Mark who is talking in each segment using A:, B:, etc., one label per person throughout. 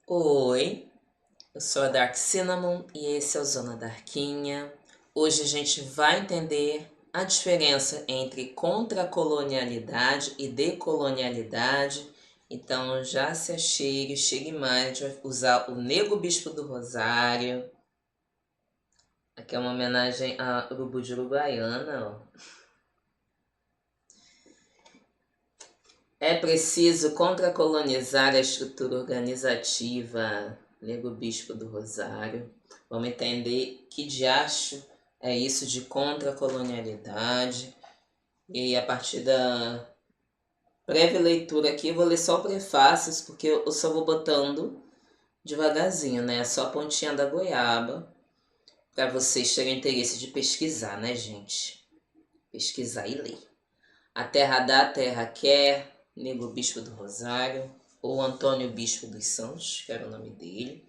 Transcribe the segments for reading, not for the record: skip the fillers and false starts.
A: Oi, eu sou a Dark Cinnamon e esse é o Zona Darkinha. Hoje a gente vai entender a diferença entre contracolonialidade e decolonialidade. Então já se achegue, chegue mais, a gente vai usar o Nego Bispo do Rosário. Aqui é uma homenagem a Urubu de Uruguaiana, ó. É preciso contracolonizar a estrutura organizativa, Nego Bispo do Rosário. Vamos entender que diacho é isso de contracolonialidade. E a partir da breve leitura aqui, eu vou ler só prefácios, porque eu só vou botando devagarzinho, né? É só a pontinha da goiaba, para vocês terem interesse de pesquisar, né, gente? Pesquisar e ler. A Terra dá, a Terra quer, Nego Bispo do Rosário, ou Antônio Bispo dos Santos, que era o nome dele.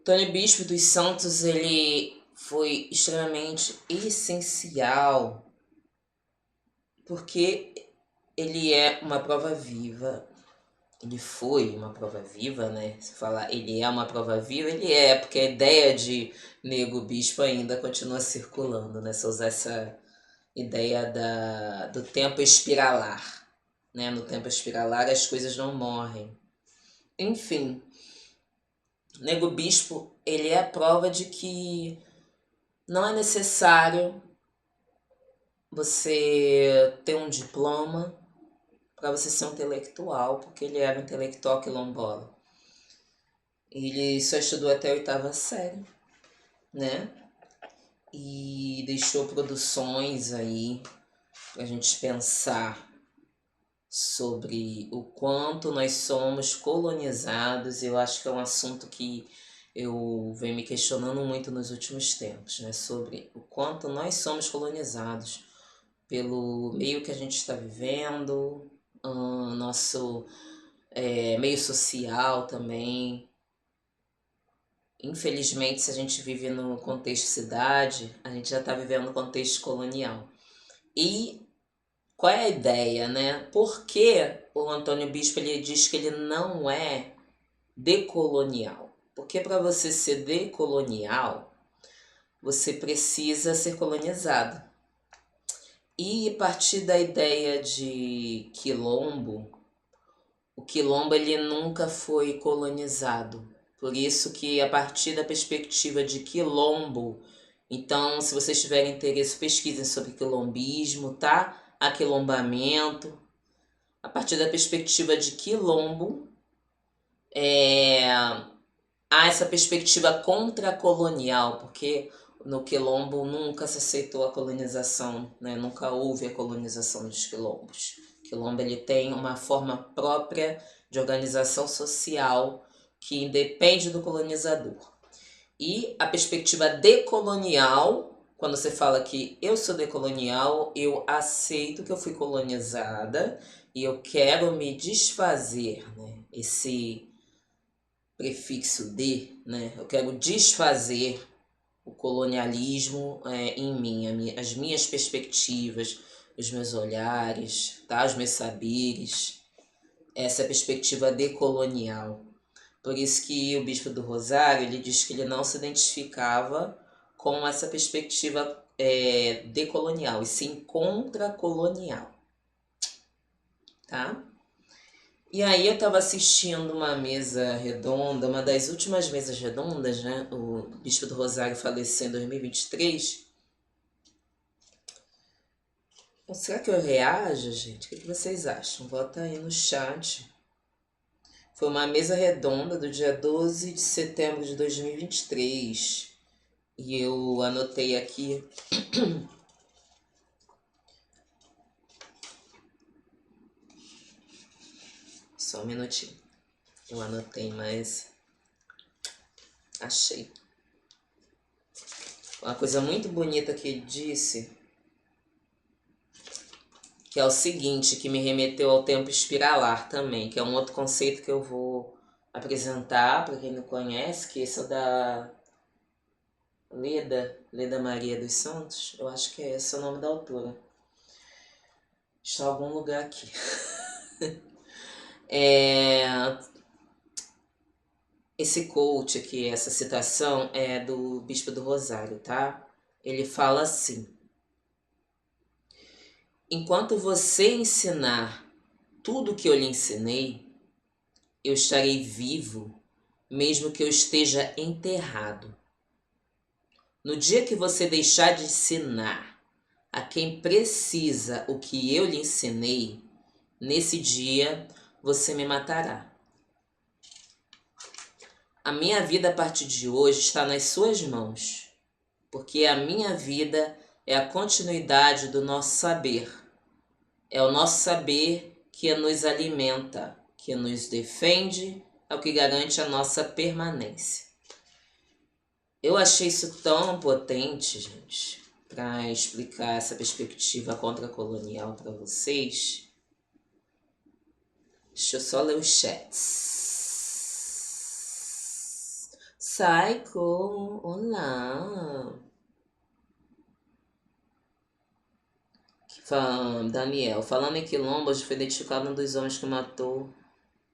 A: Antônio Bispo dos Santos, ele foi extremamente essencial, porque ele é uma prova viva. Ele foi uma prova viva, né? Se falar ele é uma prova viva, ele é, porque a ideia de Nego Bispo ainda continua circulando, né? Se usar essa ideia do tempo espiralar, né? No tempo espiralar as coisas não morrem. Enfim, Nego Bispo, ele é a prova de que não é necessário você ter um diploma para você ser um intelectual, porque ele era um intelectual quilombola. Ele só estudou até a oitava série, né? E deixou produções aí pra gente pensar sobre o quanto nós somos colonizados. Eu acho que é um assunto que eu venho me questionando muito nos últimos tempos, né? Sobre o quanto nós somos colonizados pelo meio que a gente está vivendo, nosso meio social também. Infelizmente, se a gente vive no contexto cidade, a gente já está vivendo no contexto colonial. E qual é a ideia, né? Por que o Antônio Bispo ele diz que ele não é decolonial? Porque para você ser decolonial, você precisa ser colonizado. E a partir da ideia de quilombo, o quilombo ele nunca foi colonizado. Por isso que a partir da perspectiva de quilombo, então se vocês tiverem interesse, pesquisem sobre quilombismo, tá? Aquilombamento. A partir da perspectiva de quilombo, há essa perspectiva contracolonial, porque no quilombo nunca se aceitou a colonização, né? Nunca houve a colonização dos quilombos. O quilombo ele tem uma forma própria de organização social que independe do colonizador. E a perspectiva decolonial, quando você fala que eu sou decolonial, eu aceito que eu fui colonizada e eu quero me desfazer, né? Esse prefixo de, né? Eu quero desfazer o colonialismo em mim, as minhas perspectivas, os meus olhares, tá? Os meus saberes, essa perspectiva decolonial. Por isso que o Bispo do Rosário ele diz que ele não se identificava com essa perspectiva decolonial, e sim contracolonial, tá? E aí eu estava assistindo uma mesa redonda, uma das últimas mesas redondas, né? O Bispo do Rosário faleceu em 2023. Será que eu reajo, gente? O que vocês acham? Bota aí no chat. Foi uma mesa redonda do dia 12 de setembro de 2023. E eu anotei aqui. Só um minutinho. Eu anotei, mas achei. Uma coisa muito bonita que ele disse, que é o seguinte, que me remeteu ao tempo espiralar também, que é um outro conceito que eu vou apresentar para quem não conhece, que esse é o da Leda Maria dos Santos. Eu acho que é esse o nome da autora. Está em algum lugar aqui. É, esse quote aqui, essa citação é do Bispo do Rosário, tá? Ele fala assim: enquanto você ensinar tudo o que eu lhe ensinei, eu estarei vivo, mesmo que eu esteja enterrado. No dia que você deixar de ensinar a quem precisa o que eu lhe ensinei, nesse dia você me matará. A minha vida a partir de hoje está nas suas mãos, porque a minha vida é a continuidade do nosso saber. É o nosso saber que nos alimenta, que nos defende, é o que garante a nossa permanência. Eu achei isso tão potente, gente, para explicar essa perspectiva contracolonial para vocês. Deixa eu só ler os chats. Psycho, olá. Daniel, falando em quilombo, hoje foi identificado um dos homens que matou.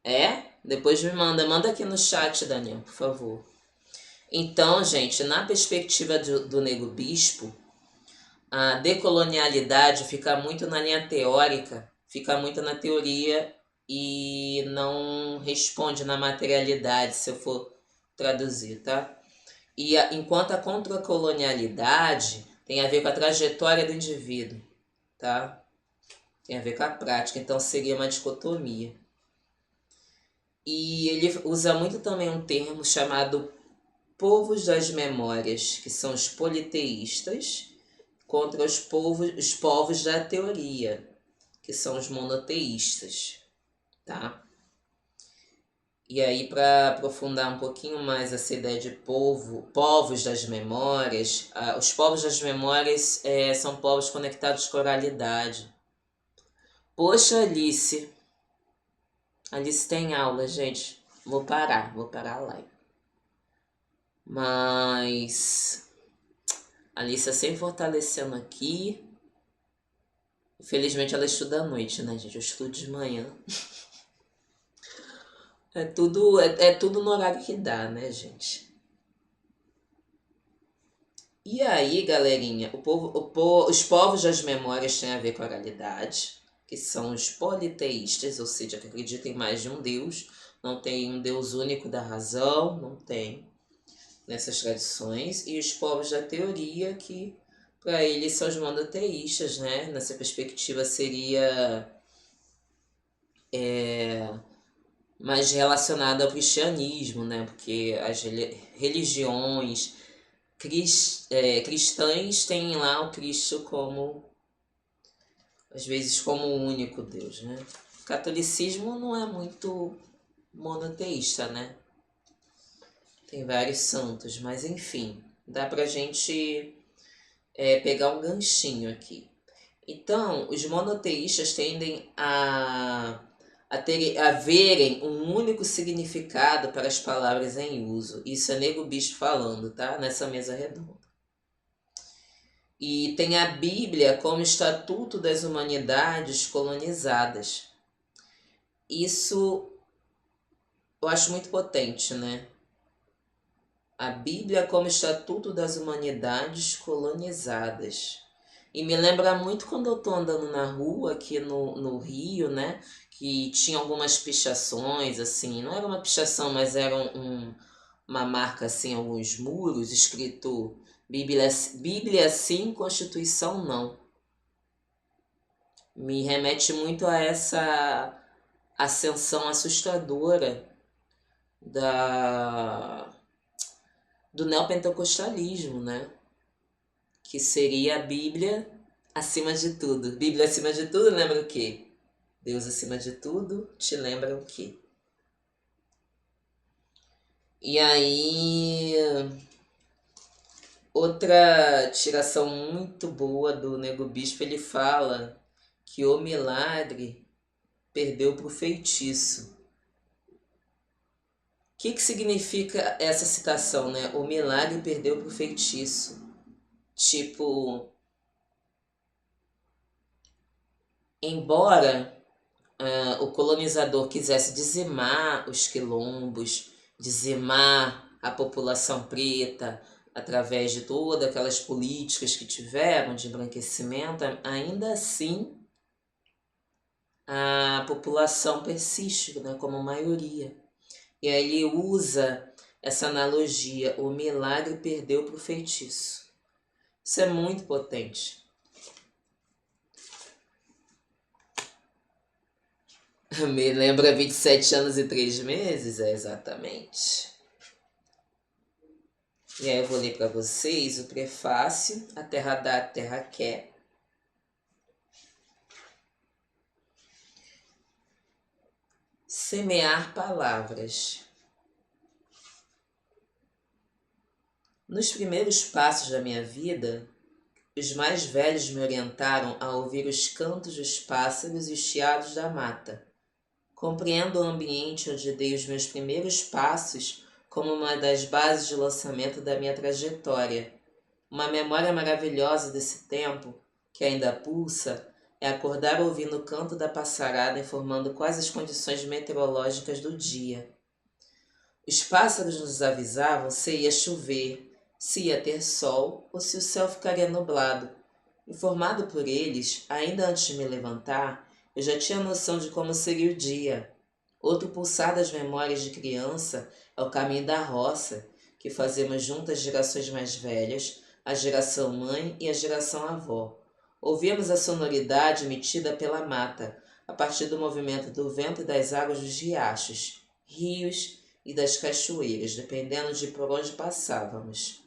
A: É? Depois me manda aqui no chat, Daniel, por favor. Então, gente, na perspectiva do Nego Bispo, a decolonialidade fica muito na linha teórica, fica muito na teoria e não responde na materialidade, se eu for traduzir, tá? E enquanto a contracolonialidade tem a ver com a trajetória do indivíduo, tá? Tem a ver com a prática, então seria uma dicotomia. E ele usa muito também um termo chamado povos das memórias, que são os politeístas, contra os povos da teoria, que são os monoteístas, tá? E aí, para aprofundar um pouquinho mais essa ideia de povos das memórias, os povos das memórias são povos conectados com a oralidade. Poxa, Alice tem aula, gente. Vou parar a live. Mas a Alice sempre fortalecendo aqui. Infelizmente ela estuda à noite, né, gente? Eu estudo de manhã. É tudo no horário que dá, né, gente? E aí, galerinha, os povos das memórias têm a ver com a oralidade, que são os politeístas, ou seja, que acreditam em mais de um Deus. Não tem um Deus único da razão, não tem nessas tradições. E os povos da teoria, que para eles são os monoteístas, né? Nessa perspectiva seria mais relacionado ao cristianismo, né? Porque as religiões cristãs têm lá o Cristo como, às vezes, como o único Deus, né? O catolicismo não é muito monoteísta, né? Tem vários santos, mas enfim, dá pra gente pegar um ganchinho aqui. Então, os monoteístas tendem a verem um único significado para as palavras em uso. Isso é Nego Bispo falando, tá? Nessa mesa redonda. E tem a Bíblia como estatuto das humanidades colonizadas. Isso eu acho muito potente, né? A Bíblia como estatuto das humanidades colonizadas. E me lembra muito quando eu tô andando na rua aqui no Rio, né? Que tinha algumas pichações, assim. Não era uma pichação, mas era uma marca, assim, alguns muros, escrito Bíblia sim, Constituição não. Me remete muito a essa ascensão assustadora do neopentecostalismo, né? Que seria a Bíblia acima de tudo. Bíblia acima de tudo lembra o quê? Deus acima de tudo te lembra o quê? E aí, outra tiração muito boa do Nego Bispo, ele fala que o milagre perdeu pro feitiço. O que significa essa citação, né? O milagre perdeu pro feitiço. Tipo, embora o colonizador quisesse dizimar os quilombos, dizimar a população preta através de todas aquelas políticas que tiveram de embranquecimento, ainda assim a população persiste, né, como maioria. E aí ele usa essa analogia, o milagre perdeu para o feitiço. Isso é muito potente. Me lembra 27 anos e 3 meses? É exatamente. E aí eu vou ler para vocês o prefácio, A Terra Dá, a Terra Quer. Semear palavras. Nos primeiros passos da minha vida, os mais velhos me orientaram a ouvir os cantos dos pássaros e os chiados da mata. Compreendo o ambiente onde dei os meus primeiros passos como uma das bases de lançamento da minha trajetória. Uma memória maravilhosa desse tempo, que ainda pulsa, é acordar ouvindo o canto da passarada informando quais as condições meteorológicas do dia. Os pássaros nos avisavam se ia chover, se ia ter sol ou se o céu ficaria nublado. Informado por eles, ainda antes de me levantar, eu já tinha noção de como seria o dia. Outro pulsar das memórias de criança é o caminho da roça, que fazemos junto às gerações mais velhas, a geração mãe e a geração avó. Ouvimos a sonoridade emitida pela mata, a partir do movimento do vento e das águas dos riachos, rios e das cachoeiras, dependendo de por onde passávamos.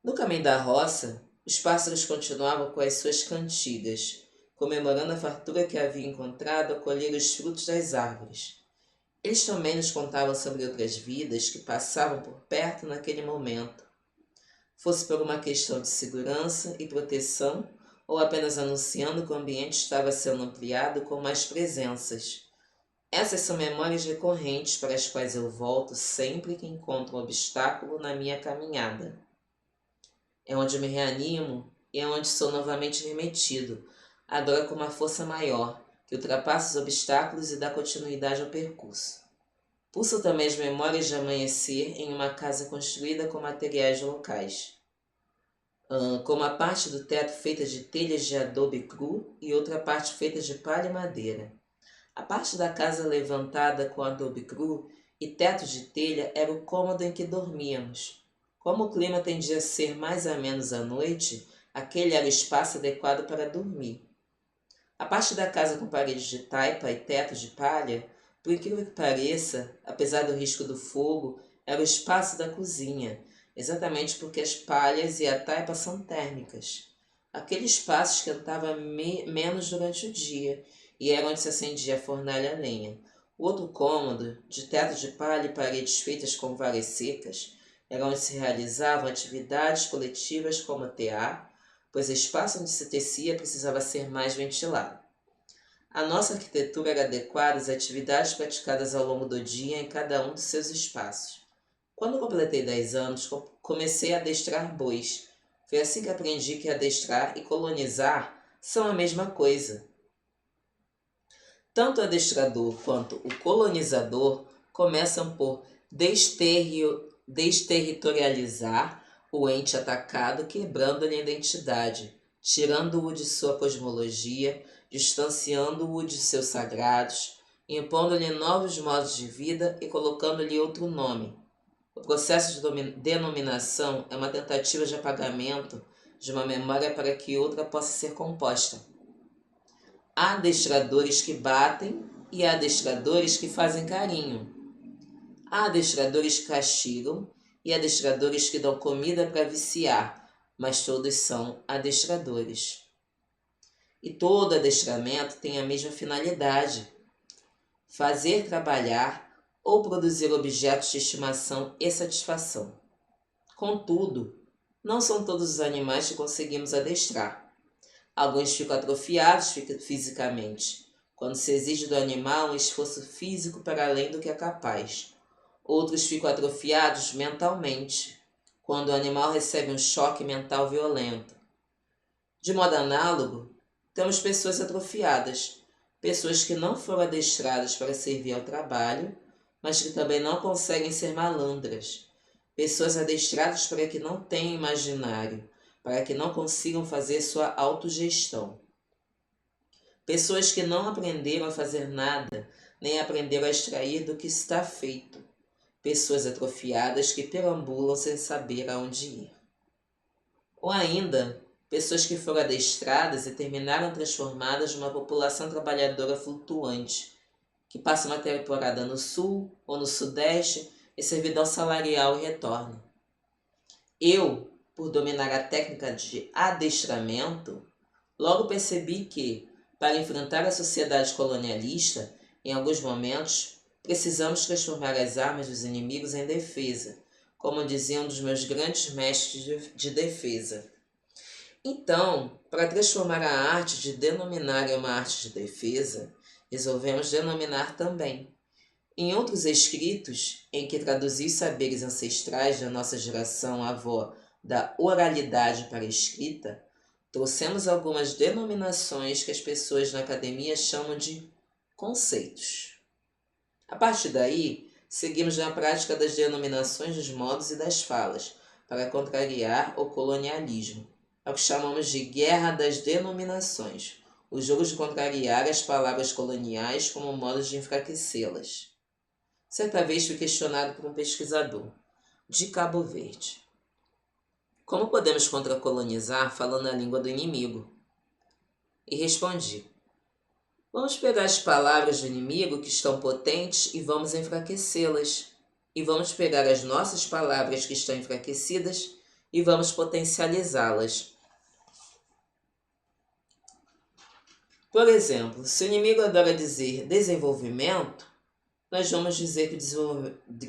A: No caminho da roça, os pássaros continuavam com as suas cantigas, comemorando a fartura que havia encontrado ao colher os frutos das árvores. Eles também nos contavam sobre outras vidas que passavam por perto naquele momento, fosse por uma questão de segurança e proteção ou apenas anunciando que o ambiente estava sendo ampliado com mais presenças. Essas são memórias recorrentes para as quais eu volto sempre que encontro um obstáculo na minha caminhada. É onde me reanimo e é onde sou novamente remetido, agora com uma força maior, que ultrapassa os obstáculos e dá continuidade ao percurso. Pulso também as memórias de amanhecer em uma casa construída com materiais locais, como a parte do teto feita de telhas de adobe cru e outra parte feita de palha e madeira. A parte da casa levantada com adobe cru e teto de telha era o cômodo em que dormíamos. Como o clima tendia a ser mais ou menos à noite, aquele era o espaço adequado para dormir. A parte da casa com paredes de taipa e teto de palha, por incrível que pareça, apesar do risco do fogo, era o espaço da cozinha, exatamente porque as palhas e a taipa são térmicas. Aquele espaço esquentava menos durante o dia, e era onde se acendia a fornalha a lenha. O outro cômodo, de teto de palha e paredes feitas com varas secas, era onde se realizavam atividades coletivas como tear, pois o espaço onde se tecia precisava ser mais ventilado. A nossa arquitetura era adequada às atividades praticadas ao longo do dia em cada um dos seus espaços. Quando completei 10 anos, comecei a adestrar bois. Foi assim que aprendi que adestrar e colonizar são a mesma coisa. Tanto o adestrador quanto o colonizador começam por desterritorializar o ente atacado, quebrando-lhe a identidade, tirando-o de sua cosmologia, distanciando-o de seus sagrados, impondo-lhe novos modos de vida e colocando-lhe outro nome. O processo de denominação é uma tentativa de apagamento de uma memória para que outra possa ser composta. Há adestradores que batem e há adestradores que fazem carinho. Há adestradores que castigam e adestradores que dão comida para viciar, mas todos são adestradores. E todo adestramento tem a mesma finalidade: fazer trabalhar ou produzir objetos de estimação e satisfação. Contudo, não são todos os animais que conseguimos adestrar. Alguns ficam atrofiados fisicamente, quando se exige do animal um esforço físico para além do que é capaz. Outros ficam atrofiados mentalmente, quando o animal recebe um choque mental violento. De modo análogo, temos pessoas atrofiadas, pessoas que não foram adestradas para servir ao trabalho, mas que também não conseguem ser malandras, pessoas adestradas para que não tenham imaginário, para que não consigam fazer sua autogestão. Pessoas que não aprenderam a fazer nada, nem aprenderam a extrair do que está feito. Pessoas atrofiadas que perambulam sem saber aonde ir. Ou ainda, pessoas que foram adestradas e terminaram transformadas numa população trabalhadora flutuante, que passa uma temporada no sul ou no sudeste em servidão salarial e retorna. Eu, por dominar a técnica de adestramento, logo percebi que, para enfrentar a sociedade colonialista, em alguns momentos, precisamos transformar as armas dos inimigos em defesa, como dizia um dos meus grandes mestres de defesa. Então, para transformar a arte de denominar em uma arte de defesa, resolvemos denominar também. Em outros escritos, em que traduzi os saberes ancestrais da nossa geração avó da oralidade para a escrita, trouxemos algumas denominações que as pessoas na academia chamam de conceitos. A partir daí, seguimos na prática das denominações dos modos e das falas, para contrariar o colonialismo. É o que chamamos de guerra das denominações, o jogo de contrariar as palavras coloniais como modo de enfraquecê-las. Certa vez fui questionado por um pesquisador de Cabo Verde. Como podemos contracolonizar falando a língua do inimigo? E respondi: vamos pegar as palavras do inimigo que estão potentes e vamos enfraquecê-las. E vamos pegar as nossas palavras que estão enfraquecidas e vamos potencializá-las. Por exemplo, se o inimigo adora dizer desenvolvimento, nós vamos dizer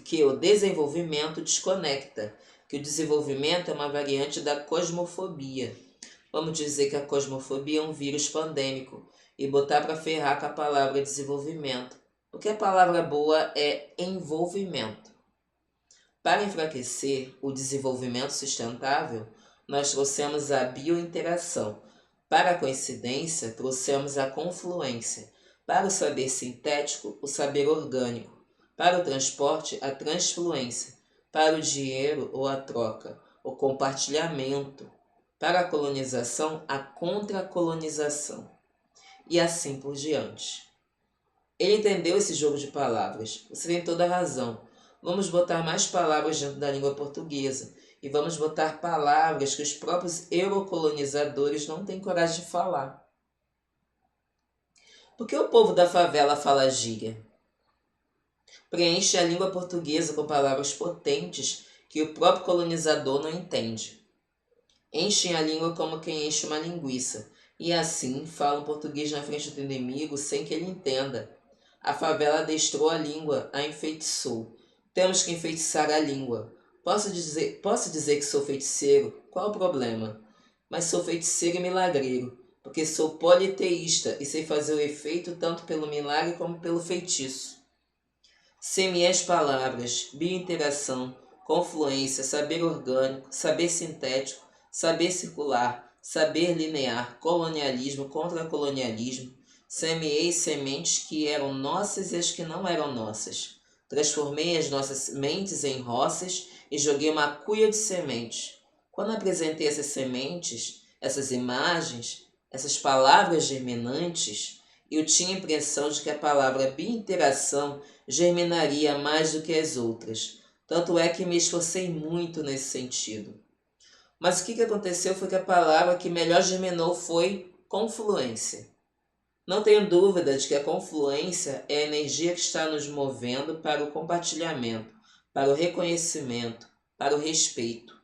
A: que o desenvolvimento desconecta, que o desenvolvimento é uma variante da cosmofobia. Vamos dizer que a cosmofobia é um vírus pandêmico e botar para ferrar com a palavra desenvolvimento, porque a palavra boa é envolvimento. Para enfraquecer o desenvolvimento sustentável, nós trouxemos a biointeração. Para a coincidência, trouxemos a confluência. Para o saber sintético, o saber orgânico. Para o transporte, a transfluência. Para o dinheiro ou a troca, o compartilhamento. Para a colonização, a contracolonização. E assim por diante. Ele entendeu esse jogo de palavras. Você tem toda a razão. Vamos botar mais palavras dentro da língua portuguesa. E vamos botar palavras que os próprios eurocolonizadores não têm coragem de falar. Por que o povo da favela fala gíria? Preenche a língua portuguesa com palavras potentes que o próprio colonizador não entende. Enchem a língua como quem enche uma linguiça, e assim falam português na frente do inimigo sem que ele entenda. A favela adestrou a língua, a enfeitiçou. Temos que enfeitiçar a língua. Posso dizer que sou feiticeiro? Qual o problema? Mas sou feiticeiro e milagreiro, porque sou politeísta e sei fazer o efeito tanto pelo milagre como pelo feitiço. Semeei as palavras, biointeração, confluência, saber orgânico, saber sintético, saber circular, saber linear, colonialismo, contracolonialismo. Semeei sementes que eram nossas e as que não eram nossas. Transformei as nossas mentes em roças e joguei uma cuia de sementes. Quando apresentei essas sementes, essas imagens, essas palavras germinantes, eu tinha a impressão de que a palavra biointeração germinaria mais do que as outras. Tanto é que me esforcei muito nesse sentido. Mas o que aconteceu foi que a palavra que melhor germinou foi confluência. Não tenho dúvida de que a confluência é a energia que está nos movendo para o compartilhamento, para o reconhecimento, para o respeito.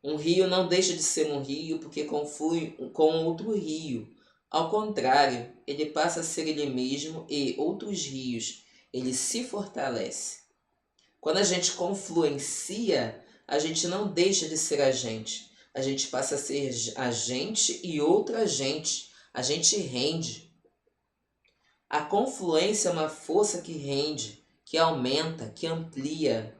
A: Um rio não deixa de ser um rio porque conflui com outro rio. Ao contrário, ele passa a ser ele mesmo e outros rios. Ele se fortalece. Quando a gente confluencia, a gente não deixa de ser a gente. A gente passa a ser a gente e outra gente. A gente rende. A confluência é uma força que rende, que aumenta, que amplia.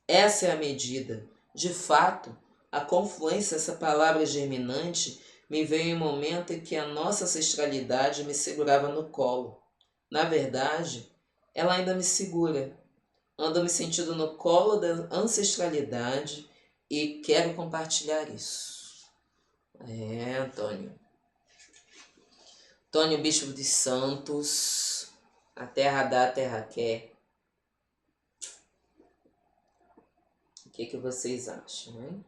A: Essa é a medida. De fato, a confluência, essa palavra germinante, Me veio um momento em que a nossa ancestralidade me segurava no colo. Na verdade, ela ainda me segura. Ando me sentindo no colo da ancestralidade e quero compartilhar isso. Antônio. Antônio Bispo de Santos, a terra dá, a terra quer. O que vocês acham, hein?